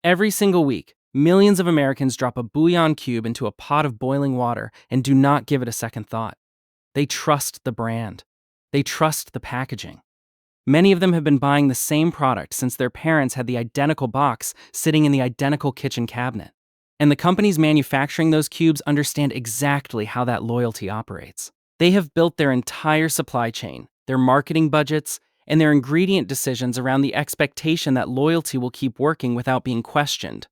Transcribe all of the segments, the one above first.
Every single week, millions of Americans drop a Bouillon cube into a pot of boiling water and do not give it a second thought. They trust the brand. They trust the packaging. Many of them have been buying the same product since their parents had the identical box sitting in the identical kitchen cabinet. And the companies manufacturing those cubes understand exactly how that loyalty operates. They have built their entire supply chain, their marketing budgets, and their ingredient decisions around the expectation that loyalty will keep working without being questioned.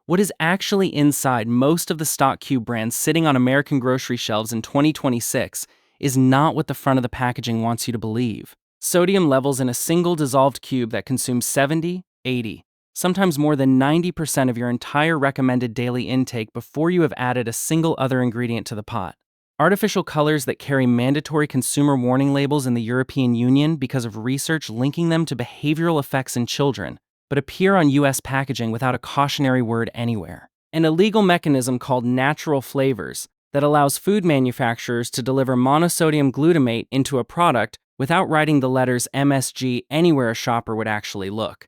What is actually inside most of the stock cube brands sitting on American grocery shelves in 2026 is not what the front of the packaging wants you to believe. Sodium levels in a single dissolved cube that consumes 70, 80, sometimes more than 90% of your entire recommended daily intake before you have added a single other ingredient to the pot. Artificial colors that carry mandatory consumer warning labels in the European Union because of research linking them to behavioral effects in children, but appear on US packaging without a cautionary word anywhere. An illegal mechanism called natural flavors that allows food manufacturers to deliver monosodium glutamate into a product without writing the letters MSG anywhere a shopper would actually look.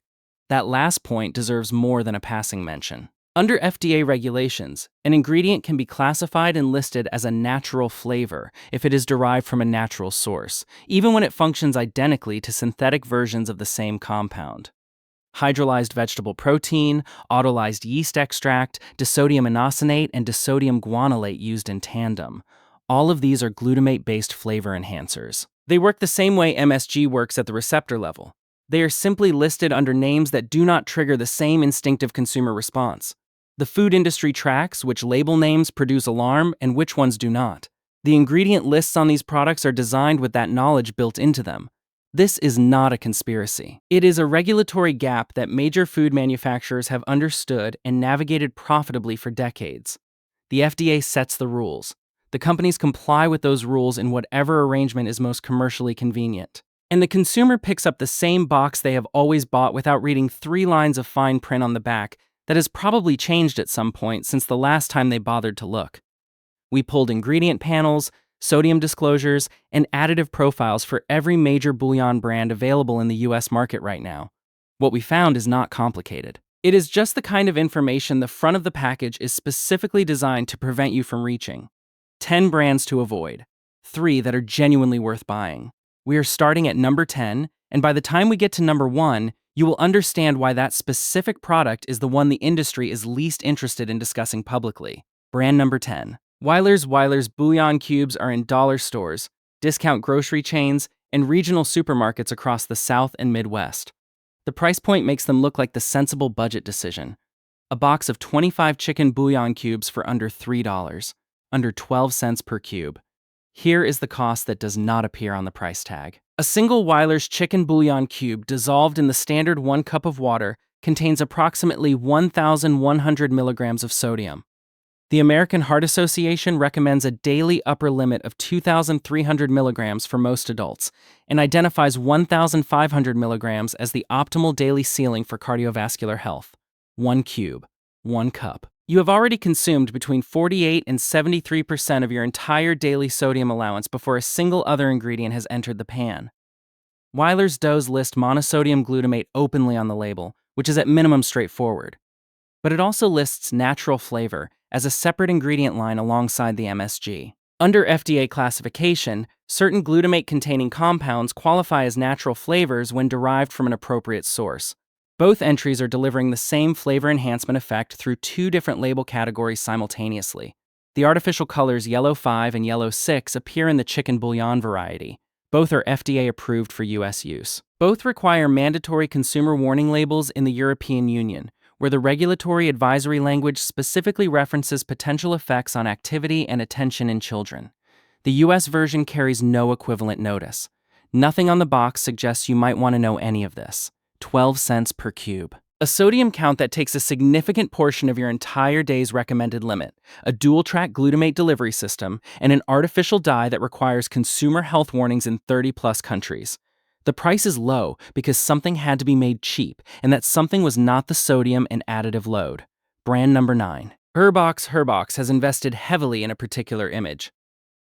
That last point deserves more than a passing mention. Under FDA regulations, an ingredient can be classified and listed as a natural flavor if it is derived from a natural source, even when it functions identically to synthetic versions of the same compound. Hydrolyzed vegetable protein, autolyzed yeast extract, disodium inosinate, and disodium guanylate used in tandem. All of these are glutamate-based flavor enhancers. They work the same way MSG works at the receptor level. They are simply listed under names that do not trigger the same instinctive consumer response. The food industry tracks which label names produce alarm and which ones do not. The ingredient lists on these products are designed with that knowledge built into them. This is not a conspiracy. It is a regulatory gap that major food manufacturers have understood and navigated profitably for decades. The FDA sets the rules. The companies comply with those rules in whatever arrangement is most commercially convenient. And the consumer picks up the same box they have always bought without reading 3 lines of fine print on the back that has probably changed at some point since the last time they bothered to look. We pulled ingredient panels, sodium disclosures, and additive profiles for every major bouillon brand available in the US market right now. What we found is not complicated. It is just the kind of information the front of the package is specifically designed to prevent you from reaching. 10 brands to avoid, 3 that are genuinely worth buying. We are starting at number 10, and by the time we get to number 1, you will understand why that specific product is the one the industry is least interested in discussing publicly. Brand number 10. Weiler's Bouillon cubes are in dollar stores, discount grocery chains, and regional supermarkets across the South and Midwest. The price point makes them look like the sensible budget decision. A box of 25 chicken bouillon cubes for under $3, under 12 cents per cube. Here is the cost that does not appear on the price tag. A single Weiler's chicken bouillon cube dissolved in the standard 1 cup of water contains approximately 1,100 milligrams of sodium. The American Heart Association recommends a daily upper limit of 2,300 milligrams for most adults and identifies 1,500 milligrams as the optimal daily ceiling for cardiovascular health. 1 cube, 1 cup. You have already consumed between 48 and 73% of your entire daily sodium allowance before a single other ingredient has entered the pan. Weiler's doughs list monosodium glutamate openly on the label, which is at minimum straightforward. But it also lists natural flavor as a separate ingredient line alongside the MSG. Under FDA classification, certain glutamate-containing compounds qualify as natural flavors when derived from an appropriate source. Both entries are delivering the same flavor enhancement effect through 2 different label categories simultaneously. The artificial colors Yellow 5 and Yellow 6 appear in the chicken bouillon variety. Both are FDA approved for US use. Both require mandatory consumer warning labels in the European Union, where the regulatory advisory language specifically references potential effects on activity and attention in children. The US version carries no equivalent notice. Nothing on the box suggests you might want to know any of this. 12 cents per cube. A sodium count that takes a significant portion of your entire day's recommended limit, a dual-track glutamate delivery system, and an artificial dye that requires consumer health warnings in 30-plus countries. The price is low because something had to be made cheap, and that something was not the sodium and additive load. Brand number 9. Herbox has invested heavily in a particular image.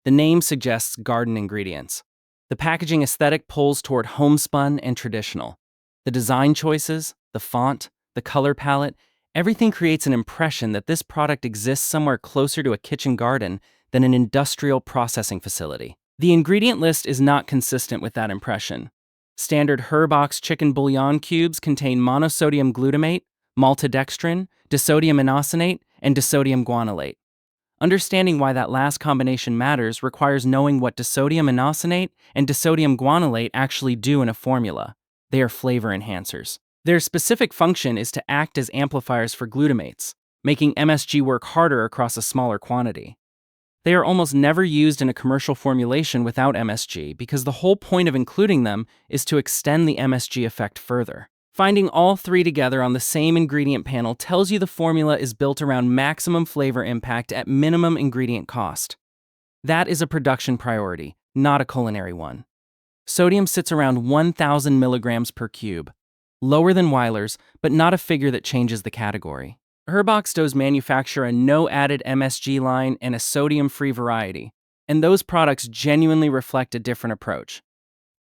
The name suggests garden ingredients. The packaging aesthetic pulls toward homespun and traditional. The design choices, the font, the color palette, Everything creates an impression that this product exists somewhere closer to a kitchen garden than an industrial processing facility. The ingredient list is not consistent with that impression. Standard Herbox chicken bouillon cubes contain monosodium glutamate, maltodextrin, disodium inosinate, and disodium guanylate. Understanding why that last combination matters requires knowing what disodium inosinate and disodium guanylate actually do in a formula. They are flavor enhancers. Their specific function is to act as amplifiers for glutamates, making MSG work harder across a smaller quantity. They are almost never used in a commercial formulation without MSG because the whole point of including them is to extend the MSG effect further. Finding all three together on the same ingredient panel tells you the formula is built around maximum flavor impact at minimum ingredient cost. That is a production priority, not a culinary one. Sodium sits around 1,000 milligrams per cube, lower than Weiler's, but not a figure that changes the category. Herbox does manufacture a no-added MSG line and a sodium-free variety, and those products genuinely reflect a different approach.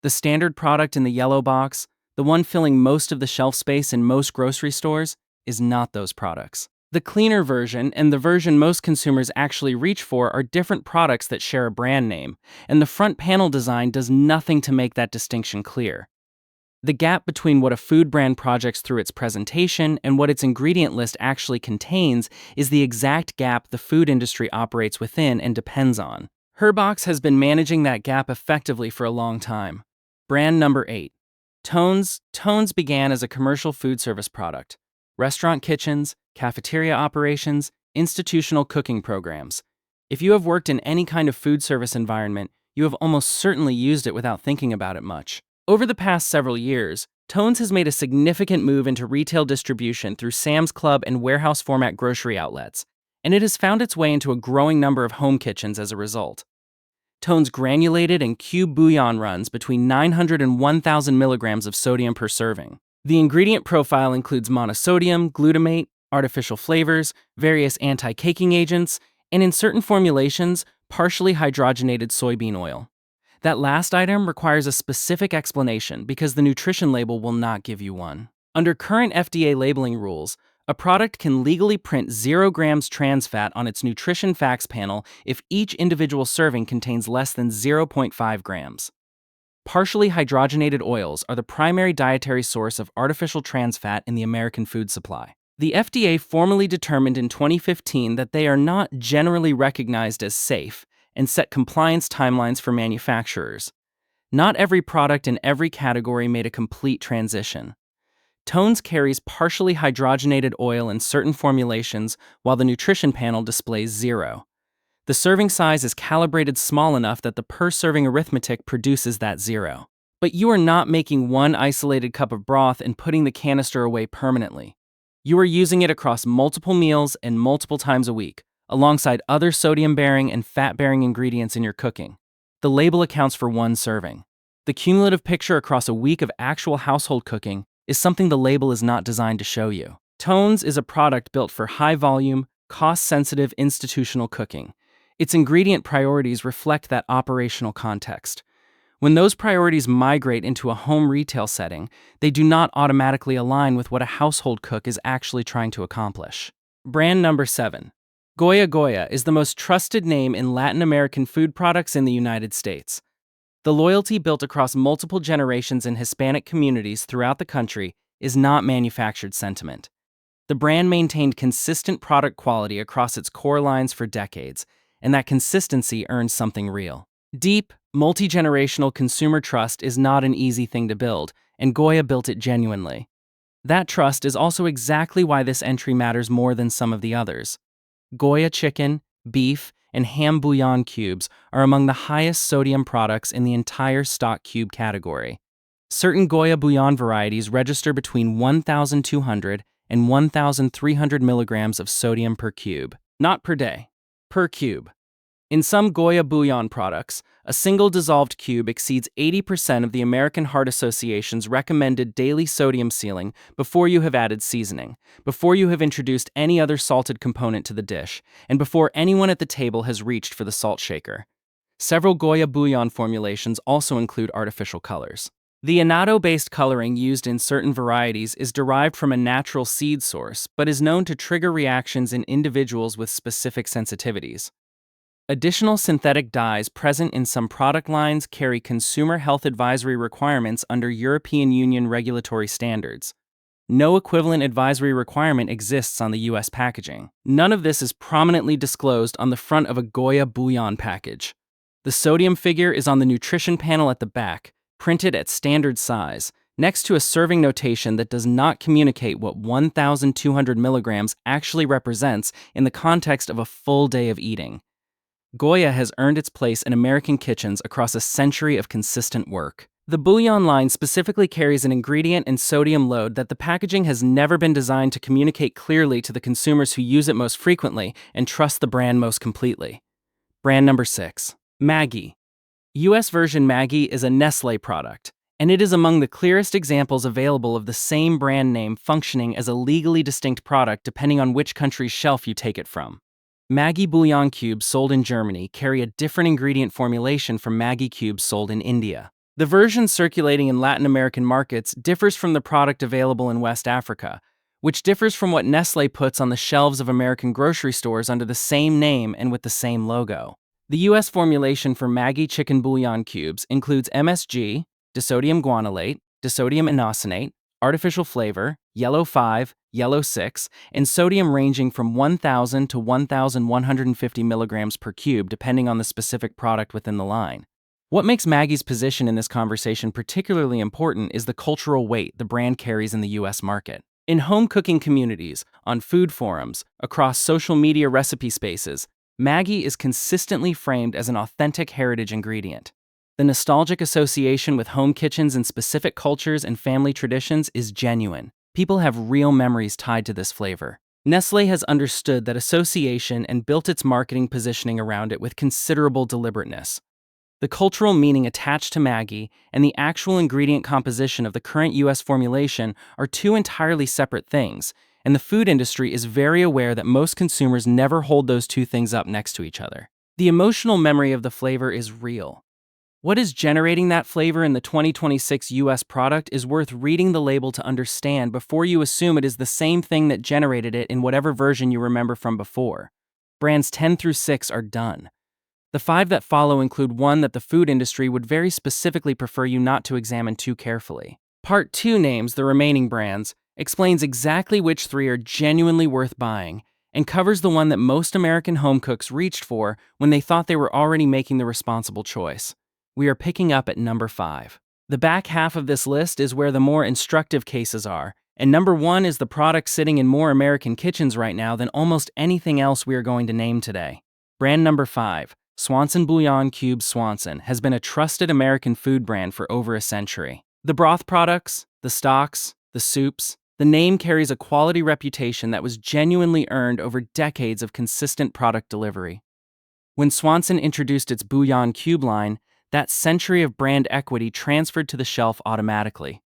The standard product in the yellow box, the one filling most of the shelf space in most grocery stores, is not those products. The cleaner version and the version most consumers actually reach for are different products that share a brand name, and the front panel design does nothing to make that distinction clear. The gap between what a food brand projects through its presentation and what its ingredient list actually contains is the exact gap the food industry operates within and depends on. Herbox has been managing that gap effectively for a long time. Brand number 8. Tones. Tones began as a commercial food service product. Restaurant kitchens, cafeteria operations, institutional cooking programs. If you have worked in any kind of food service environment, you have almost certainly used it without thinking about it much. Over the past several years, Tones has made a significant move into retail distribution through Sam's Club and warehouse format grocery outlets, and it has found its way into a growing number of home kitchens as a result. Tones granulated and cube bouillon runs between 900 and 1,000 milligrams of sodium per serving. The ingredient profile includes monosodium, glutamate, artificial flavors, various anti-caking agents, and in certain formulations, partially hydrogenated soybean oil. That last item requires a specific explanation because the nutrition label will not give you one. Under current FDA labeling rules, a product can legally print 0 grams trans fat on its nutrition facts panel if each individual serving contains less than 0.5 grams. Partially hydrogenated oils are the primary dietary source of artificial trans fat in the American food supply. The FDA formally determined in 2015 that they are not generally recognized as safe and set compliance timelines for manufacturers. Not every product in every category made a complete transition. Tones carries partially hydrogenated oil in certain formulations, while the nutrition panel displays 0. The serving size is calibrated small enough that the per-serving arithmetic produces that 0. But you are not making one isolated cup of broth and putting the canister away permanently. You are using it across multiple meals and multiple times a week, alongside other sodium-bearing and fat-bearing ingredients in your cooking. The label accounts for one serving. The cumulative picture across a week of actual household cooking is something the label is not designed to show you. Tones is a product built for high-volume, cost-sensitive institutional cooking. Its ingredient priorities reflect that operational context. When those priorities migrate into a home retail setting, they do not automatically align with what a household cook is actually trying to accomplish. Brand number 7. Goya Goya is the most trusted name in Latin American food products in the United States. The loyalty built across multiple generations in Hispanic communities throughout the country is not manufactured sentiment. The brand maintained consistent product quality across its core lines for decades, and that consistency earned something real. Deep, multi-generational consumer trust is not an easy thing to build, and Goya built it genuinely. That trust is also exactly why this entry matters more than some of the others. Goya chicken, beef, and ham bouillon cubes are among the highest sodium products in the entire stock cube category. Certain Goya bouillon varieties register between 1,200 and 1,300 milligrams of sodium per cube, not per day, per cube. In some Goya bouillon products, a single dissolved cube exceeds 80% of the American Heart Association's recommended daily sodium ceiling before you have added seasoning, before you have introduced any other salted component to the dish, and before anyone at the table has reached for the salt shaker. Several Goya bouillon formulations also include artificial colors. The annatto-based coloring used in certain varieties is derived from a natural seed source, but is known to trigger reactions in individuals with specific sensitivities. Additional synthetic dyes present in some product lines carry consumer health advisory requirements under European Union regulatory standards. No equivalent advisory requirement exists on the US packaging. None of this is prominently disclosed on the front of a Goya Bouillon package. The sodium figure is on the nutrition panel at the back, printed at standard size, next to a serving notation that does not communicate what 1,200 milligrams actually represents in the context of a full day of eating. Goya has earned its place in American kitchens across a century of consistent work. The Bouillon line specifically carries an ingredient and sodium load that the packaging has never been designed to communicate clearly to the consumers who use it most frequently and trust the brand most completely. Brand number 6. Maggi. US version Maggi is a Nestlé product, and it is among the clearest examples available of the same brand name functioning as a legally distinct product depending on which country's shelf you take it from. Maggi bouillon cubes sold in Germany carry a different ingredient formulation from Maggi cubes sold in India. The version circulating in Latin American markets differs from the product available in West Africa, which differs from what Nestlé puts on the shelves of American grocery stores under the same name and with the same logo. The US formulation for Maggi chicken bouillon cubes includes MSG, disodium guanylate, disodium inosinate, artificial flavor, yellow 5, yellow 6, and sodium ranging from 1,000 to 1,150 milligrams per cube depending on the specific product within the line. What makes Maggi's position in this conversation particularly important is the cultural weight the brand carries in the US market. In home cooking communities, on food forums, across social media recipe spaces, Maggi is consistently framed as an authentic heritage ingredient. The nostalgic association with home kitchens in specific cultures and family traditions is genuine. People have real memories tied to this flavor. Nestlé has understood that association and built its marketing positioning around it with considerable deliberateness. The cultural meaning attached to Maggi and the actual ingredient composition of the current US formulation are two entirely separate things, and the food industry is very aware that most consumers never hold those two things up next to each other. The emotional memory of the flavor is real. What is generating that flavor in the 2026 US product is worth reading the label to understand before you assume it is the same thing that generated it in whatever version you remember from before. Brands 10 through 6 are done. The 5 that follow include one that the food industry would very specifically prefer you not to examine too carefully. Part 2 names the remaining brands, explains exactly which 3 are genuinely worth buying, and covers the one that most American home cooks reached for when they thought they were already making the responsible choice. We are picking up at number 5. The back half of this list is where the more instructive cases are, and number 1 is the product sitting in more American kitchens right now than almost anything else we are going to name today. Brand number 5, Swanson Bouillon Cubes Swanson, has been a trusted American food brand for over a century. The broth products, the stocks, the soups, the name carries a quality reputation that was genuinely earned over decades of consistent product delivery. When Swanson introduced its Bouillon Cube line, that century of brand equity transferred to the shelf automatically.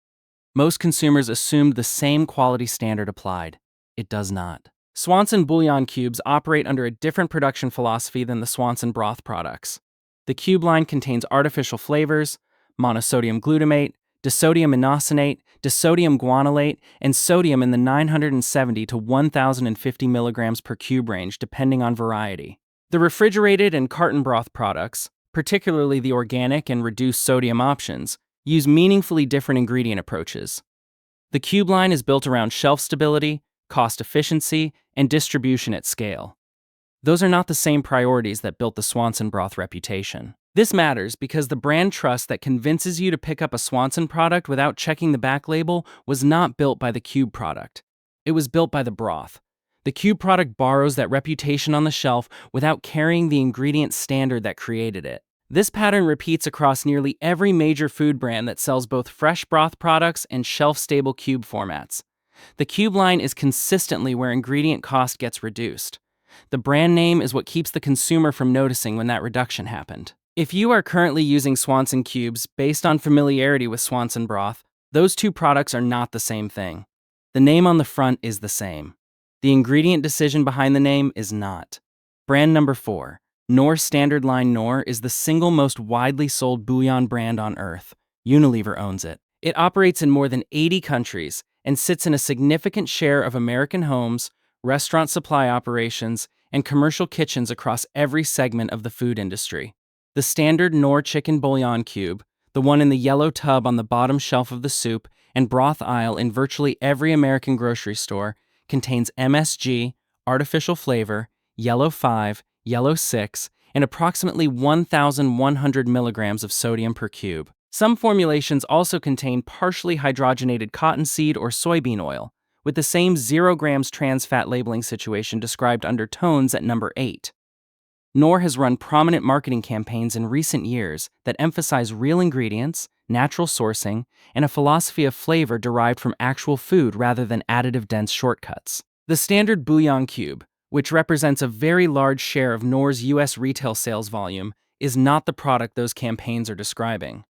Most consumers assumed the same quality standard applied. It does not. Swanson Bouillon Cubes operate under a different production philosophy than the Swanson broth products. The cube line contains artificial flavors, monosodium glutamate, disodium inosinate, disodium guanylate, and sodium in the 970 to 1,050 milligrams per cube range depending on variety. The refrigerated and carton broth products, particularly the organic and reduced sodium options, use meaningfully different ingredient approaches. The cube line is built around shelf stability, cost efficiency, and distribution at scale. Those are not the same priorities that built the Swanson broth reputation. This matters because the brand trust that convinces you to pick up a Swanson product without checking the back label was not built by the cube product. It was built by the broth. The cube product borrows that reputation on the shelf without carrying the ingredient standard that created it. This pattern repeats across nearly every major food brand that sells both fresh broth products and shelf-stable cube formats. The cube line is consistently where ingredient cost gets reduced. The brand name is what keeps the consumer from noticing when that reduction happened. If you are currently using Swanson cubes based on familiarity with Swanson broth, those two products are not the same thing. The name on the front is the same. The ingredient decision behind the name is not. Brand number 4, Knorr Standard Line Knorr is the single most widely sold bouillon brand on earth. Unilever owns it. It operates in more than 80 countries and sits in a significant share of American homes, restaurant supply operations, and commercial kitchens across every segment of the food industry. The standard Knorr chicken bouillon cube, the one in the yellow tub on the bottom shelf of the soup and broth aisle in virtually every American grocery store, contains MSG, artificial flavor, yellow 5, yellow 6, and approximately 1,100 milligrams of sodium per cube. Some formulations also contain partially hydrogenated cottonseed or soybean oil, with the same 0 grams trans fat labeling situation described under tones at number 8. Knorr has run prominent marketing campaigns in recent years that emphasize real ingredients, natural sourcing, and a philosophy of flavor derived from actual food rather than additive-dense shortcuts. The standard Bouillon cube, which represents a very large share of Knorr's U.S. retail sales volume, is not the product those campaigns are describing.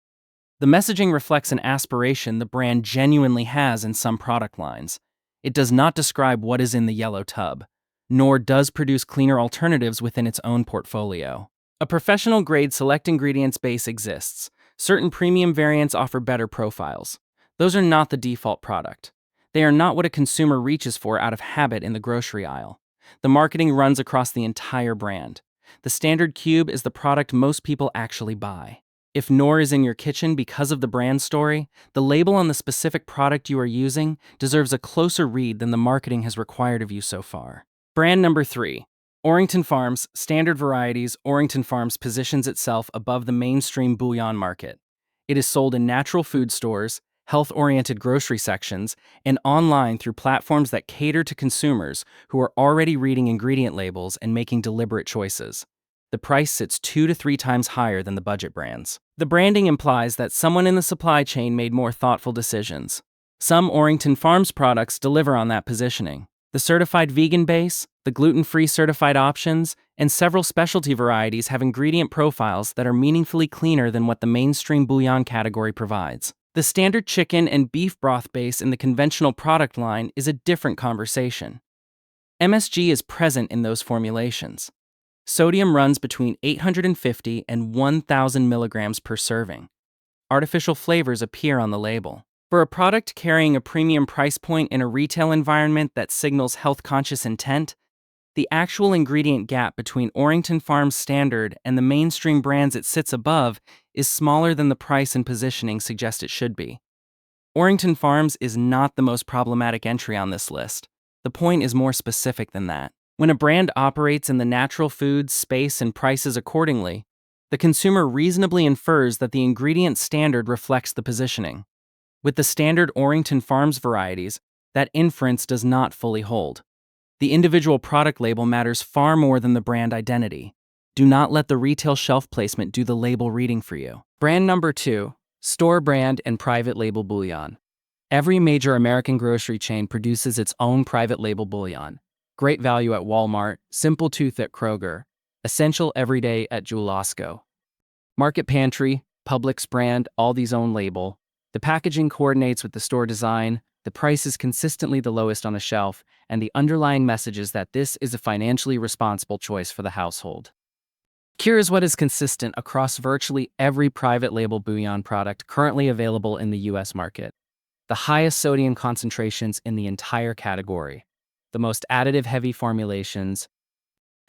The messaging reflects an aspiration the brand genuinely has in some product lines. It does not describe what is in the yellow tub, nor does produce cleaner alternatives within its own portfolio. A professional-grade select ingredients base exists. Certain premium variants offer better profiles. Those are not the default product. They are not what a consumer reaches for out of habit in the grocery aisle. The marketing runs across the entire brand. The standard cube is the product most people actually buy. If Knorr is in your kitchen because of the brand story, the label on the specific product you are using deserves a closer read than the marketing has required of you so far. Brand number 3. Orrington Farms Standard Varieties. Orrington Farms positions itself above the mainstream bouillon market. It is sold in natural food stores, health-oriented grocery sections, and online through platforms that cater to consumers who are already reading ingredient labels and making deliberate choices. The price sits 2 to 3 times higher than the budget brands. The branding implies that someone in the supply chain made more thoughtful decisions. Some Orrington Farms products deliver on that positioning. The certified vegan base, the gluten-free certified options, and several specialty varieties have ingredient profiles that are meaningfully cleaner than what the mainstream bouillon category provides. The standard chicken and beef broth base in the conventional product line is a different conversation. MSG is present in those formulations. Sodium runs between 850 and 1,000 milligrams per serving. Artificial flavors appear on the label. For a product carrying a premium price point in a retail environment that signals health-conscious intent, the actual ingredient gap between Orrington Farms Standard and the mainstream brands it sits above is smaller than the price and positioning suggest it should be. Orrington Farms is not the most problematic entry on this list. The point is more specific than that. When a brand operates in the natural foods space and prices accordingly, the consumer reasonably infers that the ingredient standard reflects the positioning. With the standard Orrington Farms varieties, that inference does not fully hold. The individual product label matters far more than the brand identity. Do not let the retail shelf placement do the label reading for you. Brand number 2, store brand and private label bouillon. Every major American grocery chain produces its own private label bouillon. Great value at Walmart, Simple Tooth at Kroger, essential everyday at Jewel-Osco. Market Pantry, Publix brand, Aldi's own label. The packaging coordinates with the store design, the price is consistently the lowest on the shelf, and the underlying message is that this is a financially responsible choice for the household. Here is what is consistent across virtually every private label bouillon product currently available in the US market. The highest sodium concentrations in the entire category, the most additive-heavy formulations,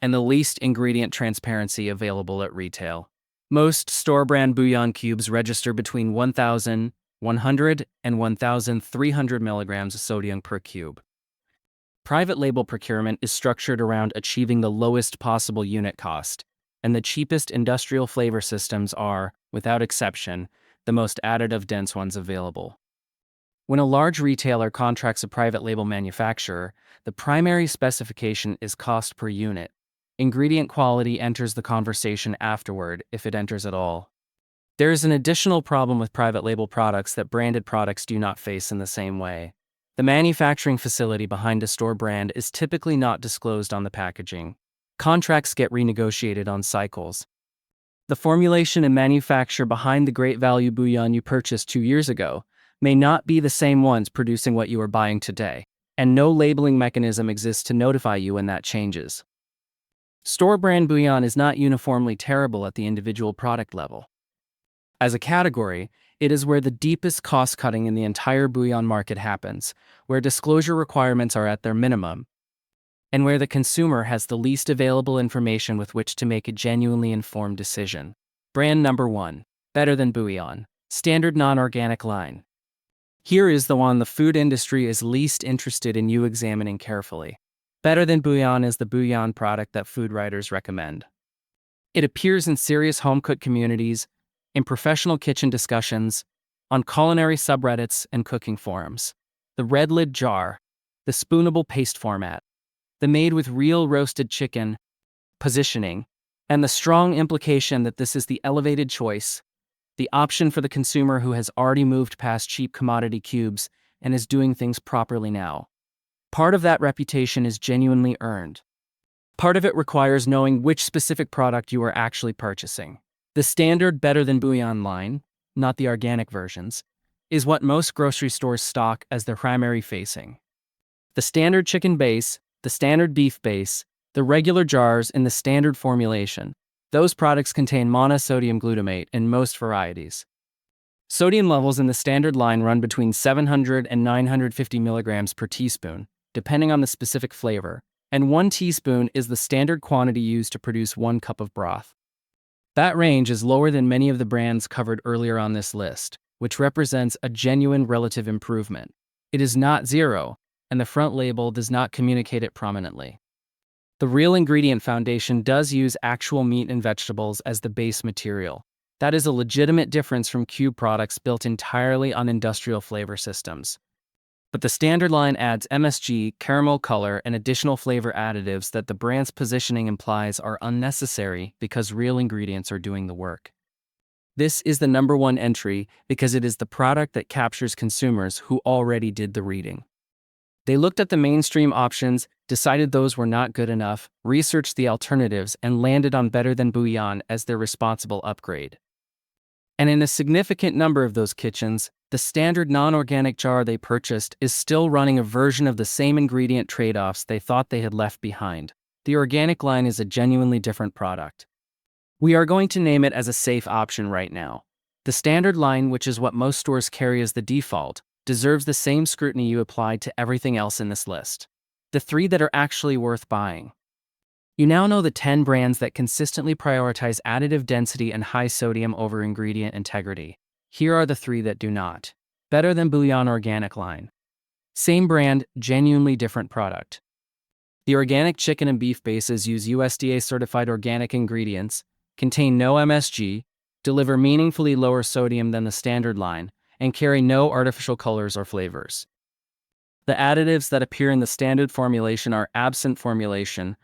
and the least ingredient transparency available at retail. Most store-brand bouillon cubes register between 1,100 and 1,300 milligrams of sodium per cube. Private label procurement is structured around achieving the lowest possible unit cost, and the cheapest industrial flavor systems are, without exception, the most additive-dense ones available. When a large retailer contracts a private label manufacturer, the primary specification is cost per unit. Ingredient quality enters the conversation afterward, if it enters at all. There is an additional problem with private label products that branded products do not face in the same way. The manufacturing facility behind a store brand is typically not disclosed on the packaging. Contracts get renegotiated on cycles. The formulation and manufacture behind the great value bouillon you purchased 2 years ago may not be the same ones producing what you are buying today, and no labeling mechanism exists to notify you when that changes. Store brand bouillon is not uniformly terrible at the individual product level. As a category, It is where the deepest cost cutting in the entire bouillon market happens, where disclosure requirements are at their minimum, and where the consumer has the least available information with which to make a genuinely informed decision. Brand number 1. Better than Bouillon. Standard non-organic line. Here is the one the food industry is least interested in you examining carefully. Better than Bouillon is the bouillon product that food writers recommend. It appears in serious home-cooked communities, in professional kitchen discussions, on culinary subreddits and cooking forums. The red lid jar, the spoonable paste format, the made with real roasted chicken positioning, and the strong implication that this is the elevated choice, the option for the consumer who has already moved past cheap commodity cubes and is doing things properly now. Part of that reputation is genuinely earned. Part of it requires knowing which specific product you are actually purchasing. The standard Better Than Bouillon line, not the organic versions, is what most grocery stores stock as their primary facing. The standard chicken base, the standard beef base, the regular jars in the standard formulation, those products contain monosodium glutamate in most varieties. Sodium levels in the standard line run between 700 and 950 milligrams per teaspoon, depending on the specific flavor, and 1 teaspoon is the standard quantity used to produce 1 cup of broth. That range is lower than many of the brands covered earlier on this list, which represents a genuine relative improvement. It is not zero, and the front label does not communicate it prominently. The Real Ingredient Foundation does use actual meat and vegetables as the base material. That is a legitimate difference from cube products built entirely on industrial flavor systems. But the standard line adds MSG, caramel color, and additional flavor additives that the brand's positioning implies are unnecessary because real ingredients are doing the work. This is the number 1 entry because it is the product that captures consumers who already did the reading. They looked at the mainstream options, decided those were not good enough, researched the alternatives, and landed on Better Than Bouillon as their responsible upgrade. And in a significant number of those kitchens, the standard non-organic jar they purchased is still running a version of the same ingredient trade-offs they thought they had left behind. The organic line is a genuinely different product. We are going to name it as a safe option right now. The standard line, which is what most stores carry as the default, deserves the same scrutiny you applied to everything else in this list. The 3 that are actually worth buying. You now know the 10 brands that consistently prioritize additive density and high sodium over ingredient integrity. Here are the 3 that do not. Better Than Bouillon organic line. Same brand, genuinely different product. The organic chicken and beef bases use USDA-certified organic ingredients, contain no MSG, deliver meaningfully lower sodium than the standard line, and carry no artificial colors or flavors. The additives that appear in the standard formulation are absent formulation,